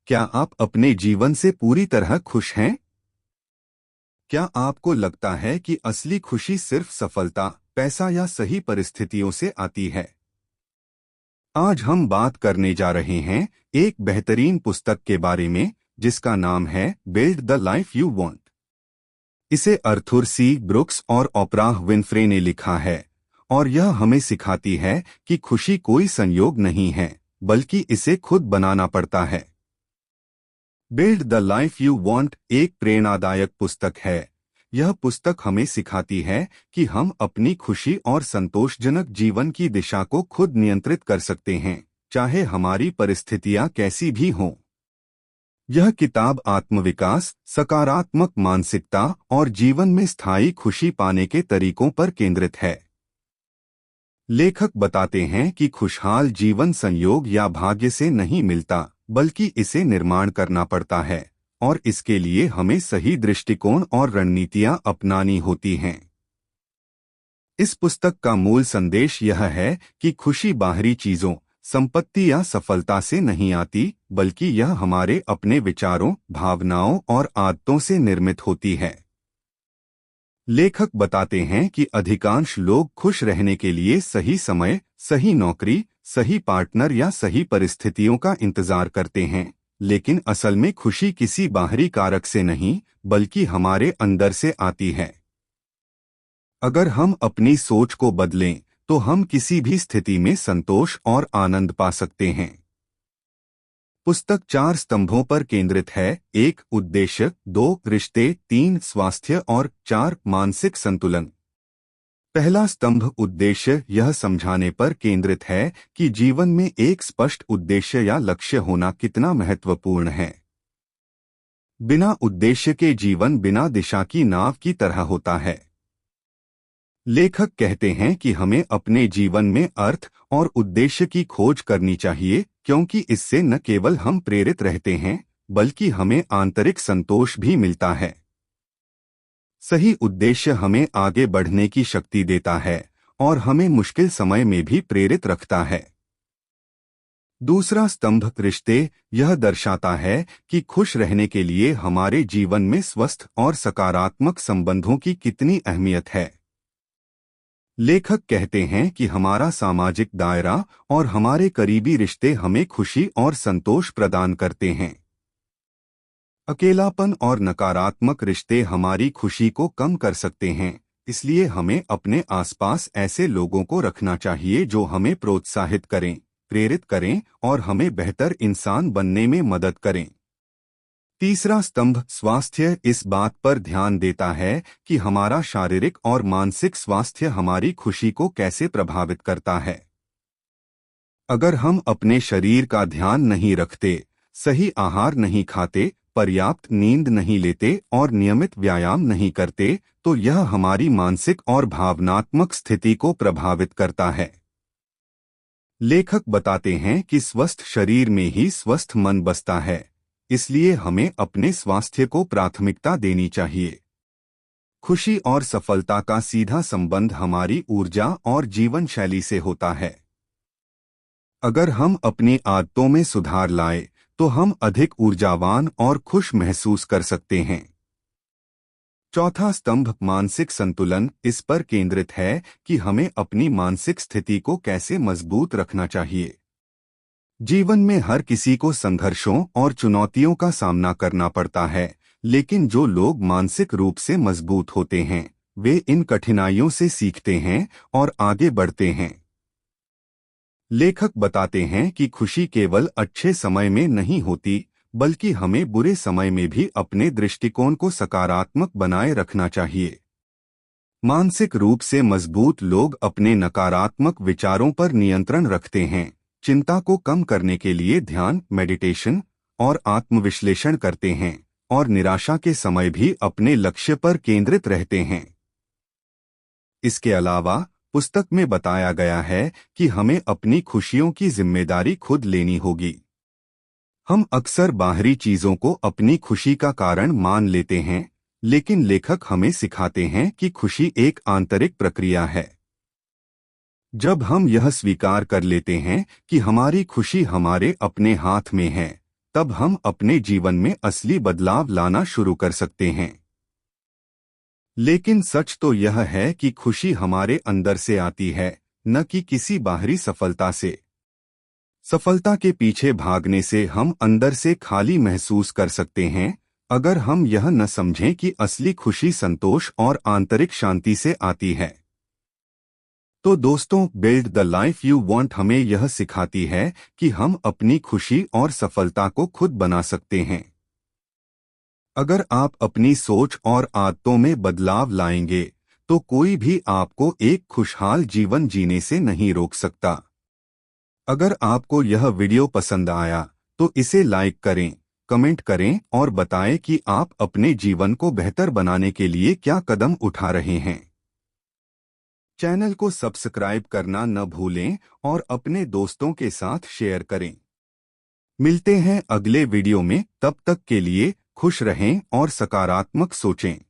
क्या आप अपने जीवन से पूरी तरह खुश हैं? क्या आपको लगता है कि असली खुशी सिर्फ सफलता, पैसा या सही परिस्थितियों से आती है? आज हम बात करने जा रहे हैं एक बेहतरीन पुस्तक के बारे में जिसका नाम है build the life you want. इसे अर्थुर सी ब्रुक्स और ओपराह विनफ्रे ने लिखा है और यह हमें सिखाती है कि खुशी कोई संयोग नहीं है, बल्कि इसे खुद बनाना पड़ता है। Build the life you want एक प्रेरणादायक पुस्तक है। यह पुस्तक हमें सिखाती है कि हम अपनी खुशी और संतोषजनक जीवन की दिशा को खुद नियंत्रित कर सकते हैं, चाहे हमारी परिस्थितियां कैसी भी हों। यह किताब आत्मविकास, सकारात्मक मानसिकता और जीवन में स्थायी खुशी पाने के तरीकों पर केंद्रित है। लेखक बताते हैं कि खुशहाल जीवन संयोग या भाग्य से नहीं मिलता, बल्कि इसे निर्माण करना पड़ता है और इसके लिए हमें सही दृष्टिकोण और रणनीतियां अपनानी होती हैं। इस पुस्तक का मूल संदेश यह है कि खुशी बाहरी चीजों, संपत्ति या सफलता से नहीं आती, बल्कि यह हमारे अपने विचारों, भावनाओं और आदतों से निर्मित होती है। लेखक बताते हैं कि अधिकांश लोग खुश रहने के लिए सही समय, सही नौकरी, सही पार्टनर या सही परिस्थितियों का इंतजार करते हैं, लेकिन असल में खुशी किसी बाहरी कारक से नहीं, बल्कि हमारे अंदर से आती है। अगर हम अपनी सोच को बदलें, तो हम किसी भी स्थिति में संतोष और आनंद पा सकते हैं। पुस्तक 4 स्तंभों पर केंद्रित है: 1 उद्देश्य, 2 रिश्ते, 3 स्वास्थ्य और 4 मानसिक संतुलन। पहला स्तंभ उद्देश्य यह समझाने पर केंद्रित है कि जीवन में एक स्पष्ट उद्देश्य या लक्ष्य होना कितना महत्वपूर्ण है। बिना उद्देश्य के जीवन बिना दिशा की नाव की तरह होता है। लेखक कहते हैं कि हमें अपने जीवन में अर्थ और उद्देश्य की खोज करनी चाहिए, क्योंकि इससे न केवल हम प्रेरित रहते हैं, बल्कि हमें आंतरिक संतोष भी मिलता है। सही उद्देश्य हमें आगे बढ़ने की शक्ति देता है और हमें मुश्किल समय में भी प्रेरित रखता है। दूसरा स्तंभ रिश्ते यह दर्शाता है कि खुश रहने के लिए हमारे जीवन में स्वस्थ और सकारात्मक संबंधों की कितनी अहमियत है। लेखक कहते हैं कि हमारा सामाजिक दायरा और हमारे करीबी रिश्ते हमें खुशी और संतोष प्रदान करते हैं। अकेलापन और नकारात्मक रिश्ते हमारी खुशी को कम कर सकते हैं, इसलिए हमें अपने आसपास ऐसे लोगों को रखना चाहिए जो हमें प्रोत्साहित करें, प्रेरित करें और हमें बेहतर इंसान बनने में मदद करें। तीसरा स्तंभ स्वास्थ्य इस बात पर ध्यान देता है कि हमारा शारीरिक और मानसिक स्वास्थ्य हमारी खुशी को कैसे प्रभावित करता है। अगर हम अपने शरीर का ध्यान नहीं रखते, सही आहार नहीं खाते, पर्याप्त नींद नहीं लेते और नियमित व्यायाम नहीं करते, तो यह हमारी मानसिक और भावनात्मक स्थिति को प्रभावित करता है। लेखक बताते हैं कि स्वस्थ शरीर में ही स्वस्थ मन बसता है, इसलिए हमें अपने स्वास्थ्य को प्राथमिकता देनी चाहिए। खुशी और सफलता का सीधा संबंध हमारी ऊर्जा और जीवन शैली से होता है। अगर हम अपनी आदतों में सुधार लाएं, तो हम अधिक ऊर्जावान और खुश महसूस कर सकते हैं। चौथा स्तंभ मानसिक संतुलन इस पर केंद्रित है कि हमें अपनी मानसिक स्थिति को कैसे मजबूत रखना चाहिए। जीवन में हर किसी को संघर्षों और चुनौतियों का सामना करना पड़ता है, लेकिन जो लोग मानसिक रूप से मजबूत होते हैं, वे इन कठिनाइयों से सीखते हैं और आगे बढ़ते हैं। लेखक बताते हैं कि खुशी केवल अच्छे समय में नहीं होती, बल्कि हमें बुरे समय में भी अपने दृष्टिकोण को सकारात्मक बनाए रखना चाहिए। मानसिक रूप से मजबूत लोग अपने नकारात्मक विचारों पर नियंत्रण रखते हैं, चिंता को कम करने के लिए ध्यान, मेडिटेशन और आत्मविश्लेषण करते हैं और निराशा के समय भी अपने लक्ष्य पर केंद्रित रहते हैं। इसके अलावा पुस्तक में बताया गया है कि हमें अपनी खुशियों की जिम्मेदारी खुद लेनी होगी। हम अक्सर बाहरी चीजों को अपनी खुशी का कारण मान लेते हैं, लेकिन लेखक हमें सिखाते हैं कि खुशी एक आंतरिक प्रक्रिया है। जब हम यह स्वीकार कर लेते हैं कि हमारी खुशी हमारे अपने हाथ में है, तब हम अपने जीवन में असली बदलाव लाना शुरू कर सकते हैं। लेकिन सच तो यह है कि खुशी हमारे अंदर से आती है, न कि किसी बाहरी सफलता से। सफलता के पीछे भागने से हम अंदर से खाली महसूस कर सकते हैं। अगर हम यह न समझें कि असली खुशी संतोष और आंतरिक शांति से आती है, तो दोस्तों, build the life you want हमें यह सिखाती है कि हम अपनी खुशी और सफलता को खुद बना सकते हैं। अगर आप अपनी सोच और आदतों में बदलाव लाएंगे, तो कोई भी आपको एक खुशहाल जीवन जीने से नहीं रोक सकता। अगर आपको यह वीडियो पसंद आया, तो इसे लाइक करें, कमेंट करें और बताएं कि आप अपने जीवन को बेहतर बनाने के लिए क्या कदम उठा रहे हैं। चैनल को सब्सक्राइब करना न भूलें और अपने दोस्तों के साथ शेयर करें। मिलते हैं अगले वीडियो में, तब तक के लिए खुश रहें और सकारात्मक सोचें।